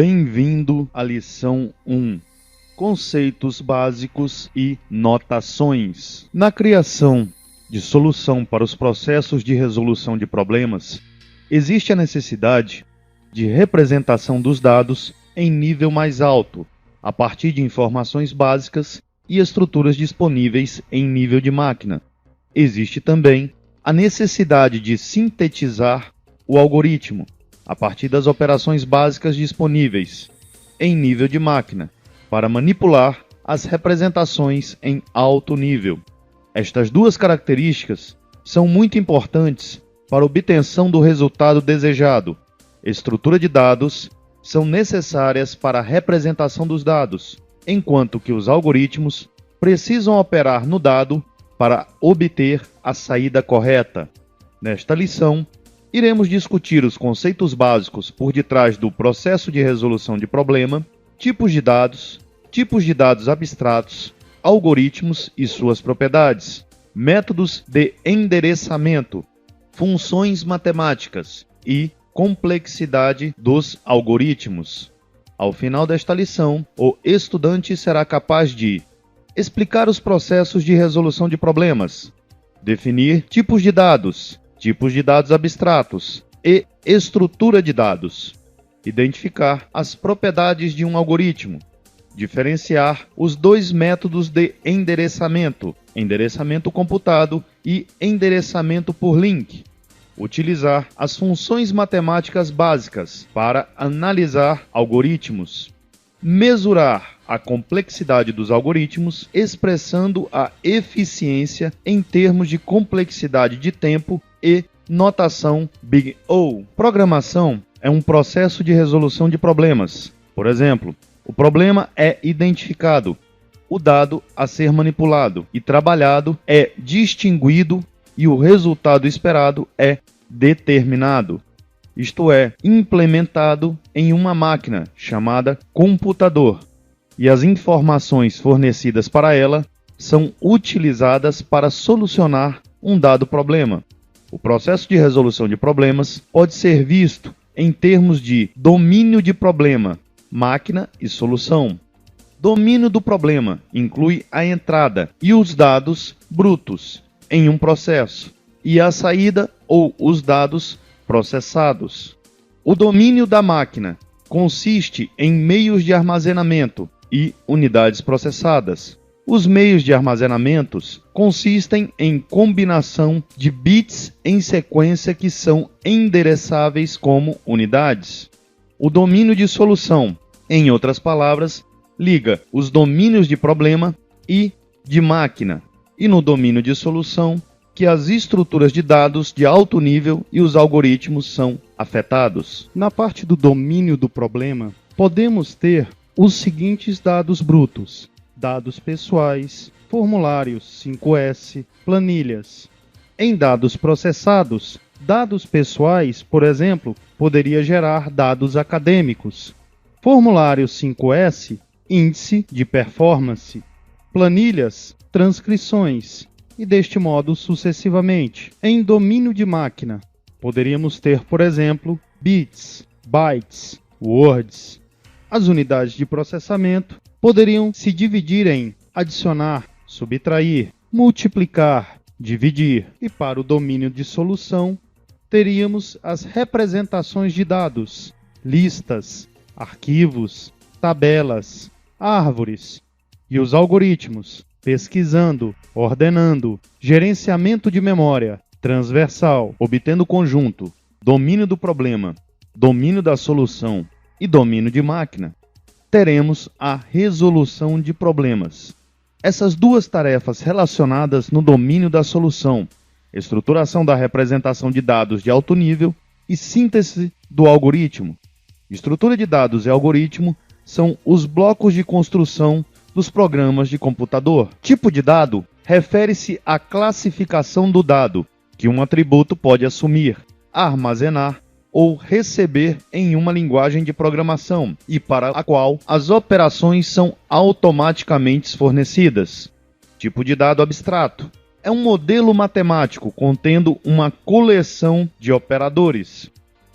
Bem-vindo à lição 1. Conceitos básicos e notações. Na criação de solução para os processos de resolução de problemas, existe a necessidade de representação dos dados em nível mais alto, a partir de informações básicas e estruturas disponíveis em nível de máquina. Existe também a necessidade de sintetizar o algoritmo, a partir das operações básicas disponíveis em nível de máquina, para manipular as representações em alto nível. Estas duas características são muito importantes para a obtenção do resultado desejado. Estrutura de dados são necessárias para a representação dos dados, enquanto que os algoritmos precisam operar no dado para obter a saída correta. Nesta lição, iremos discutir os conceitos básicos por detrás do processo de resolução de problema, tipos de dados abstratos, algoritmos e suas propriedades, métodos de endereçamento, funções matemáticas e complexidade dos algoritmos. Ao final desta lição, o estudante será capaz de explicar os processos de resolução de problemas, definir tipos de dados abstratos e estrutura de dados, identificar as propriedades de um algoritmo, diferenciar os dois métodos de endereçamento, endereçamento computado e endereçamento por link, utilizar as funções matemáticas básicas para analisar algoritmos, mesurar a complexidade dos algoritmos, expressando a eficiência em termos de complexidade de tempo e notação Big O. Programação é um processo de resolução de problemas. Por exemplo, o problema é identificado, o dado a ser manipulado e trabalhado é distinguido e o resultado esperado é determinado, isto é, implementado em uma máquina chamada computador, e as informações fornecidas para ela são utilizadas para solucionar um dado problema. O processo de resolução de problemas pode ser visto em termos de domínio de problema, máquina e solução. Domínio do problema inclui a entrada e os dados brutos em um processo e a saída ou os dados processados. O domínio da máquina consiste em meios de armazenamento e unidades processadas. Os meios de armazenamento consistem em combinação de bits em sequência que são endereçáveis como unidades. O domínio de solução, em outras palavras, liga os domínios de problema e de máquina, e no domínio de solução, que as estruturas de dados de alto nível e os algoritmos são afetados. Na parte do domínio do problema, podemos ter os seguintes dados brutos: dados pessoais, formulários 5S, planilhas. Em dados processados, dados pessoais, por exemplo, poderia gerar dados acadêmicos. Formulário 5S, índice de performance. Planilhas, transcrições. E deste modo sucessivamente. Em domínio de máquina, poderíamos ter, por exemplo, bits, bytes, words. As unidades de processamento poderiam se dividir em adicionar, subtrair, multiplicar, dividir. E para o domínio de solução, teríamos as representações de dados, listas, arquivos, tabelas, árvores e os algoritmos, pesquisando, ordenando, gerenciamento de memória, transversal, obtendo conjunto, domínio do problema, domínio da solução e domínio de máquina. Teremos a resolução de problemas. Essas duas tarefas relacionadas no domínio da solução, estruturação da representação de dados de alto nível e síntese do algoritmo. Estrutura de dados e algoritmo são os blocos de construção dos programas de computador. Tipo de dado refere-se à classificação do dado que um atributo pode assumir, armazenar ou receber em uma linguagem de programação e para a qual as operações são automaticamente fornecidas. Tipo de dado abstrato é um modelo matemático contendo uma coleção de operadores.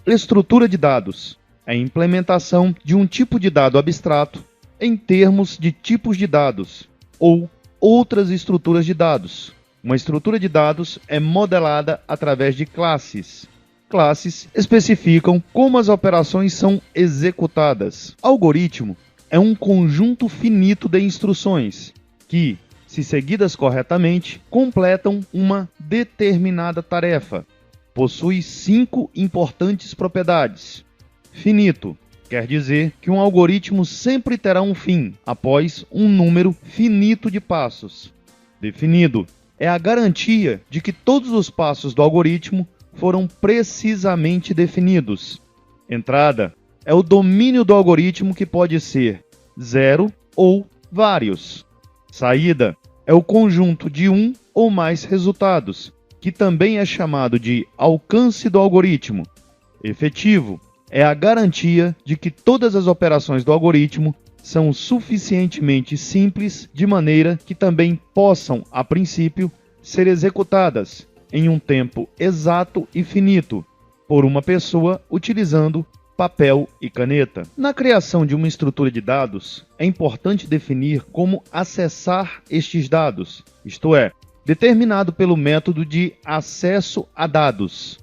Estrutura de dados é a implementação de um tipo de dado abstrato em termos de tipos de dados ou outras estruturas de dados. Uma estrutura de dados é modelada através de classes. Classes especificam como as operações são executadas. Algoritmo é um conjunto finito de instruções que, se seguidas corretamente, completam uma determinada tarefa. Possui 5 importantes propriedades. Finito quer dizer que um algoritmo sempre terá um fim, após um número finito de passos. Definido é a garantia de que todos os passos do algoritmo foram precisamente definidos. Entrada é o domínio do algoritmo, que pode ser 0 ou vários. Saída é o conjunto de um ou mais resultados, que também é chamado de alcance do algoritmo. Efetivo é a garantia de que todas as operações do algoritmo são suficientemente simples de maneira que também possam, a princípio, ser executadas em um tempo exato e finito por uma pessoa utilizando papel e caneta. Na criação de uma estrutura de dados, é importante definir como acessar estes dados, isto é, determinado pelo método de acesso a dados.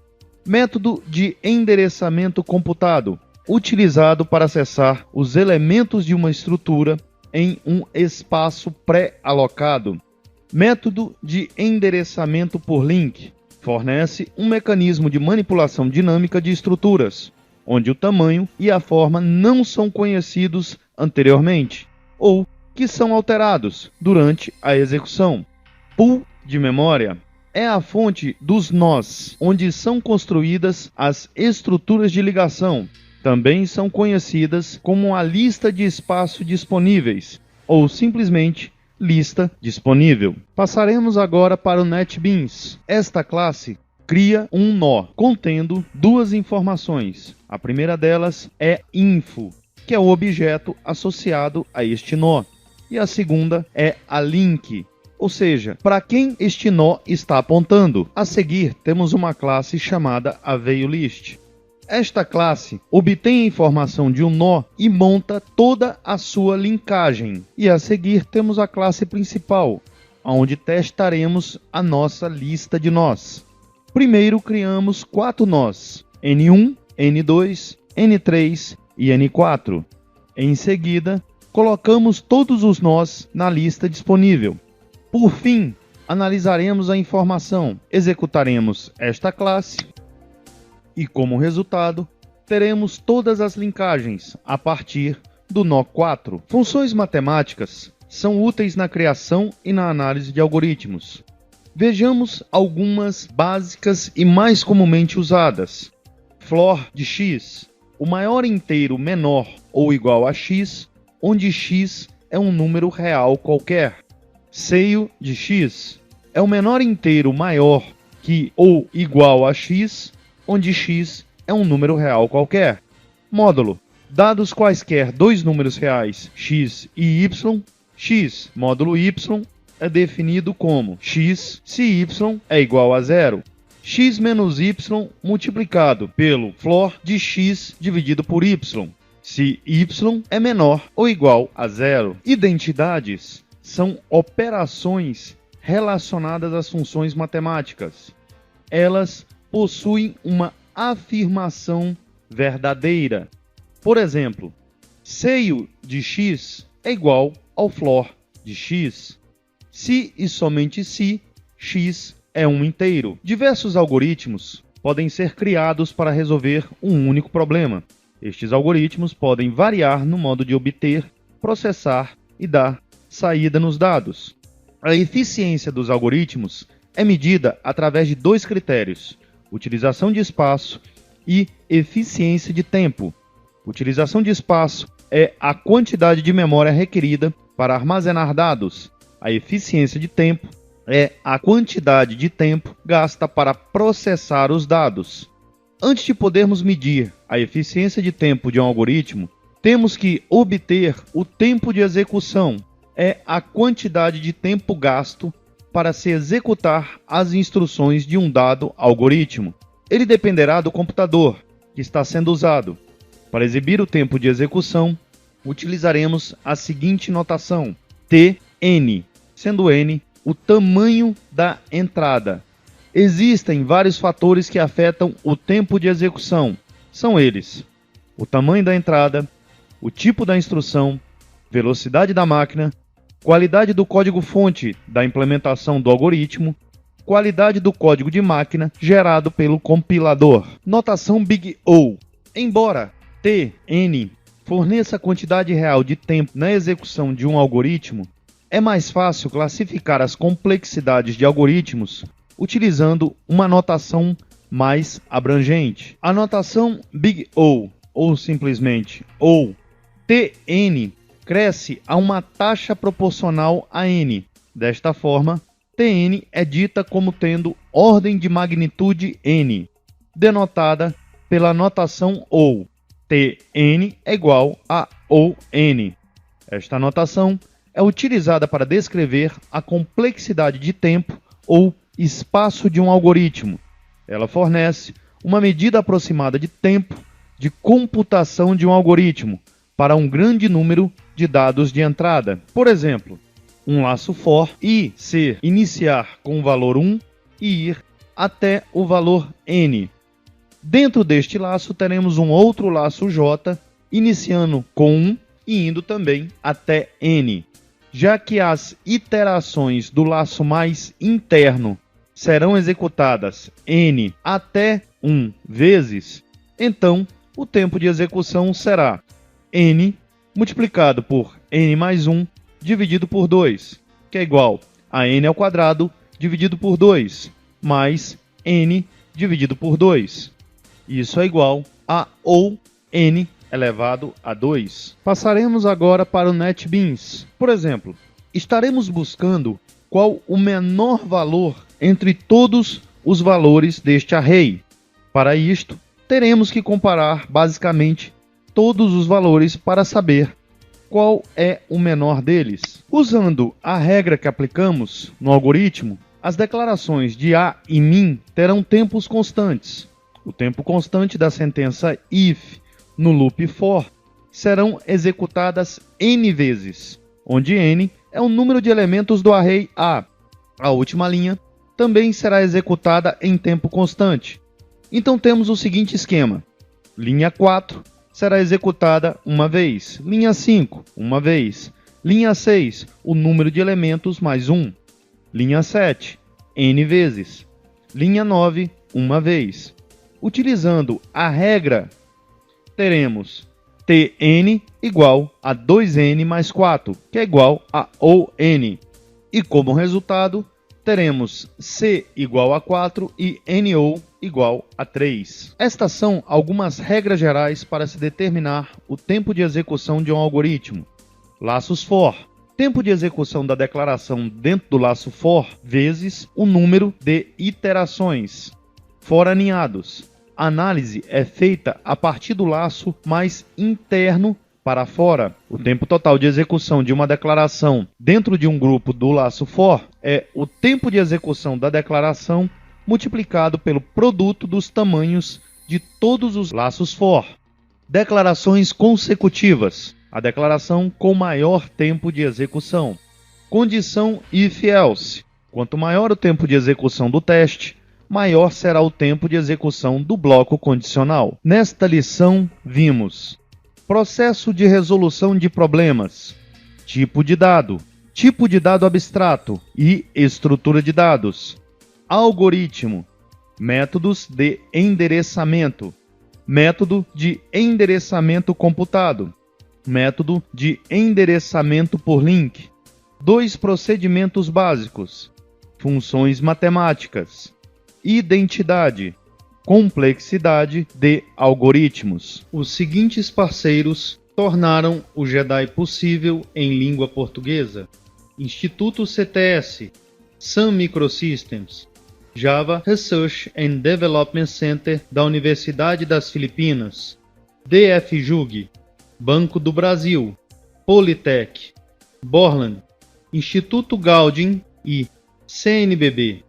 Método de endereçamento computado, utilizado para acessar os elementos de uma estrutura em um espaço pré-alocado. Método de endereçamento por link fornece um mecanismo de manipulação dinâmica de estruturas, onde o tamanho e a forma não são conhecidos anteriormente, ou que são alterados durante a execução. Pool de memória é a fonte dos nós, onde são construídas as estruturas de ligação. Também são conhecidas como a lista de espaço disponíveis, ou simplesmente lista disponível. Passaremos agora para o NetBeans. Esta classe cria um nó contendo 2 informações. A primeira delas é info, que é o objeto associado a este nó. E a segunda é a link, ou seja, para quem este nó está apontando. A seguir, temos uma classe chamada AveioList. Esta classe obtém a informação de um nó e monta toda a sua linkagem. E a seguir, temos a classe principal, onde testaremos a nossa lista de nós. Primeiro, criamos 4 nós, N1, N2, N3 e N4. Em seguida, colocamos todos os nós na lista disponível. Por fim, analisaremos a informação, executaremos esta classe e, como resultado, teremos todas as linkagens a partir do nó 4. Funções matemáticas são úteis na criação e na análise de algoritmos. Vejamos algumas básicas e mais comumente usadas. Floor de x, o maior inteiro menor ou igual a x, onde x é um número real qualquer. Seio de x é o menor inteiro maior que ou igual a x, onde x é um número real qualquer. Módulo: dados quaisquer 2 números reais, x e y, x módulo y é definido como x se y é igual a 0. X menos y multiplicado pelo floor de x dividido por y, se y é menor ou igual a 0. Identidades são operações relacionadas às funções matemáticas. Elas possuem uma afirmação verdadeira. Por exemplo, seio de x é igual ao floor de x. Se e somente se x é um inteiro. Diversos algoritmos podem ser criados para resolver um único problema. Estes algoritmos podem variar no modo de obter, processar e dar saída nos dados. A eficiência dos algoritmos é medida através de 2 critérios: utilização de espaço e eficiência de tempo. Utilização de espaço é a quantidade de memória requerida para armazenar dados. A eficiência de tempo é a quantidade de tempo gasta para processar os dados. Antes de podermos medir a eficiência de tempo de um algoritmo, temos que obter o tempo de execução. É a quantidade de tempo gasto para se executar as instruções de um dado algoritmo. Ele dependerá do computador que está sendo usado. Para exibir o tempo de execução, utilizaremos a seguinte notação: Tn, sendo n o tamanho da entrada. Existem vários fatores que afetam o tempo de execução. São eles: o tamanho da entrada, o tipo da instrução, velocidade da máquina, qualidade do código-fonte da implementação do algoritmo, qualidade do código de máquina gerado pelo compilador. Notação Big O. Embora Tn forneça a quantidade real de tempo na execução de um algoritmo, é mais fácil classificar as complexidades de algoritmos utilizando uma notação mais abrangente. A notação Big O, ou simplesmente ou Tn, cresce a uma taxa proporcional a n. Desta forma, Tn é dita como tendo ordem de magnitude n, denotada pela notação ou. Tn é igual a ON. Esta notação é utilizada para descrever a complexidade de tempo ou espaço de um algoritmo. Ela fornece uma medida aproximada de tempo de computação de um algoritmo para um grande número de dados de entrada. Por exemplo, um laço for e ser iniciar com o valor 1 e ir até o valor n. Dentro deste laço teremos um outro laço j iniciando com 1 e indo também até n. Já que as iterações do laço mais interno serão executadas n até 1 vezes, então o tempo de execução será n multiplicado por n mais 1 dividido por 2, que é igual a n ao quadrado dividido por 2, mais n dividido por 2. Isso é igual a ou n elevado a 2. Passaremos agora para o NetBeans. Por exemplo, estaremos buscando qual o menor valor entre todos os valores deste array. Para isto, teremos que comparar basicamente todos os valores para saber qual é o menor deles. Usando a regra que aplicamos no algoritmo, as declarações de a e min terão tempos constantes. O tempo constante da sentença if no loop for serão executadas n vezes, onde n é o número de elementos do array A. A última linha também será executada em tempo constante. Então temos o seguinte esquema: linha 4 será executada uma vez, linha 5 uma vez, linha 6 o número de elementos mais 1, linha 7 n vezes, linha 9 uma vez. Utilizando a regra, teremos Tn igual a 2n mais 4, que é igual a ON. E como resultado, teremos C igual a 4 e NO igual a 3. Estas são algumas regras gerais para se determinar o tempo de execução de um algoritmo. Laços for. Tempo de execução da declaração dentro do laço for vezes o número de iterações. For aninhados. A análise é feita a partir do laço mais interno para fora. O tempo total de execução de uma declaração dentro de um grupo do laço for é o tempo de execução da declaração multiplicado pelo produto dos tamanhos de todos os laços for. Declarações consecutivas. A declaração com maior tempo de execução. Condição if-else. Quanto maior o tempo de execução do teste, maior será o tempo de execução do bloco condicional. Nesta lição, vimos processo de resolução de problemas, tipo de dado abstrato e estrutura de dados, algoritmo, métodos de endereçamento, método de endereçamento computado, método de endereçamento por link, 2 procedimentos básicos, funções matemáticas, identidade, complexidade de algoritmos. Os seguintes parceiros tornaram o JEDI possível em língua portuguesa: Instituto CTS, Sun Microsystems, Java Research and Development Center da Universidade das Filipinas, DFJUG, Banco do Brasil, Politec, Borland, Instituto Gaudium e CNBB.